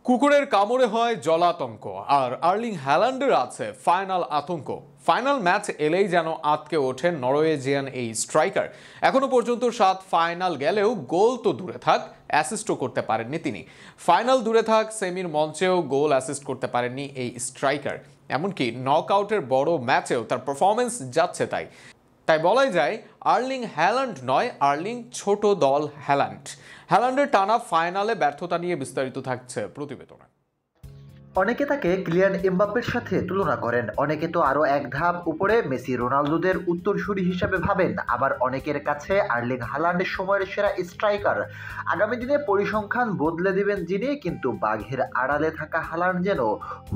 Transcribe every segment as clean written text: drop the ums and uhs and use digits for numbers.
কুকুরের কামড়ে হয় জলাতঙ্ক, আর আর্লিং হ্যালান্ডের আছে ফাইনাল আতঙ্ক। ফাইনাল ম্যাচ এলেই যেন আটকে ওঠেন নরওয়েজিয়ান এই স্ট্রাইকার। এখনো পর্যন্ত 7 ফাইনাল গেলেও গোল তো দূরে থাক, অ্যাসিস্টও করতে পারেননি তিনি। ফাইনাল দূরে থাক, সেমির মঞ্চেও গোল অ্যাসিস্ট করতে পারেননি এই স্ট্রাইকার। এমনকি নকআউটের বড় ম্যাচেও তার পারফরমেন্স যাচ্ছে তাই। তাই বলাই যায় আর্লিং হ্যালান্ড নয়, আর্লিং ছোট দল হ্যালান্ড। হ্যালান্ডের টানা ফাইনালে ব্যর্থতা নিয়ে বিস্তারিত থাকছে প্রতিবেদনে। অনেকে তাকে কিলিয়ান এমবাপ্পের সাথে তুলনা করেন, অনেকে তো আরও এক ধাপ উপরে মেসি রোনালদোদের উত্তরসূরি হিসাবে ভাবেন, আবার অনেকের কাছে আর্লিং হ্যালান্ড সময়ের সেরা স্ট্রাইকার। আগামী দিনে পরিসংখ্যান বদলে দিবেন যিনি, কিন্তু বাঘের আড়ালে থাকা হ্যালান্ড যেন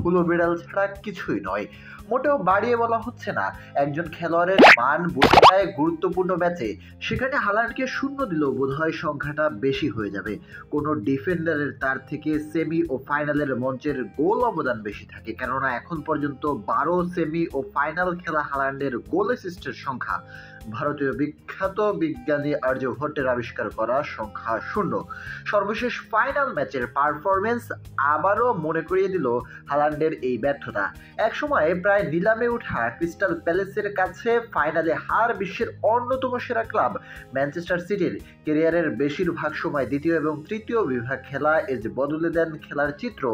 হুলো বিড়াল ছাড়া কিছুই নয়। মোটেও বাড়িয়ে বলা হচ্ছে না, একজন খেলোয়াড়ের মান বোঝা যায় গুরুত্বপূর্ণ ম্যাচে। সেখানে হ্যালান্ডকে শূন্য দিলেও বোধহয় সংখ্যাটা বেশি হয়ে যাবে। কোনো ডিফেন্ডারের তার থেকে সেমি ও ফাইনালের মঞ্চের গোল অবদান বেশি থাকে, কেননা এখন পর্যন্ত 12 সেমি ও ফাইনাল খেলা হ্যালান্ডের গোল অ্যাসিস্টের সংখ্যা ভারতীয় বিখ্যাত বিজ্ঞানী আর্যভট্টের আবিষ্কার করা সংখ্যা 0। সর্বশেষ ফাইনাল ম্যাচের পারফরমেন্স আবারও মনে করিয়ে দিল হ্যালান্ডের এই ব্যর্থতা। একসময় প্রায় নিলামে ওঠা ক্রিস্টাল প্যালেসের কাছে ফাইনালে হার বিশ্বের অন্যতম সেরা ক্লাব ম্যানচেস্টার সিটির। ক্যারিয়ারের বেশিরভাগ সময় দ্বিতীয় এবং তৃতীয় বিভাগ খেলা এজ বদলে দেন খেলার চিত্র।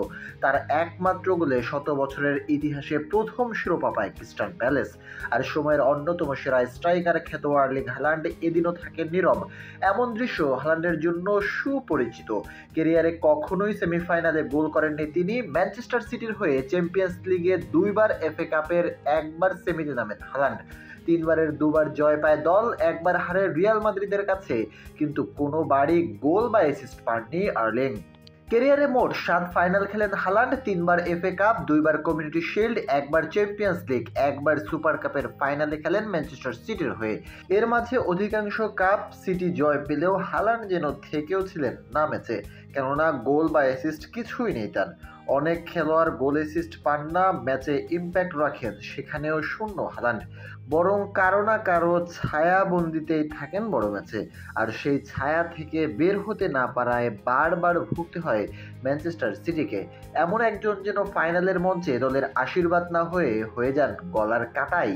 তার একমাত্র গোলে 100 বছরের ইতিহাসে প্রথম শিরোপা পায় ক্রিস্টাল প্যালেস। আর সময়ের অন্যতম সেরা স্ট্রাইকার খ্যাত আর্লিং হ্যালান্ড এদিনও থাকেন নীরব। এমন দৃশ্য হ্যালান্ডের জন্য সুপরিচিত। ক্যারিয়ারে কখনোই সেমিফাইনালে গোল করেননি তিনি। ম্যানচেস্টার সিটির হয়ে চ্যাম্পিয়ন্স লিগে 2 বার, এফএ কাপের 1 বার সেমিতে নামেন হ্যালান্ড। 3 বারের 2 বার জয় পায় দল, 1 বার হারে রিয়াল মাদ্রিদের কাছে, কিন্তু কোনোবারই গোল বা অ্যাসিস্ট পাননি আর্লিং। ক্যারিয়ারে মোট 7 ফাইনাল খেলেন হ্যালান্ড, 3 বার এফএ কাপ, 2 বার কমিউনিটি শিল্ড, 1 বার চ্যাম্পিয়ন্স লিগ, 1 বার সুপার কাপের ফাইনালে খেলেন ম্যানচেস্টার সিটির হয়ে। এর মাঝে অধিকাংশ কাপ সিটি জয় পেলেও হ্যালান্ড যেন থেকেও ছিলেন না ম্যাচে, কেননা গোল বা অ্যাসিস্ট কিছুই নেই তার। অনেক খেলোয়াড় গোল অ্যাসিস্ট পান না, ম্যাচে ইম্প্যাক্ট রাখেন, সেখানেও শূন্য হ্যালান্ড। বরং কারো না কারো ছায়াবন্দিতেই থাকেন বড় ম্যাচে, আর সেই ছায়া থেকে বের হতে না পারায় বারবার ভুগতে হয় ম্যানচেস্টার সিটিকে। এমন একজন যেন ফাইনালের মঞ্চে দলের আশীর্বাদ না হয়ে যান গলার কাটাই।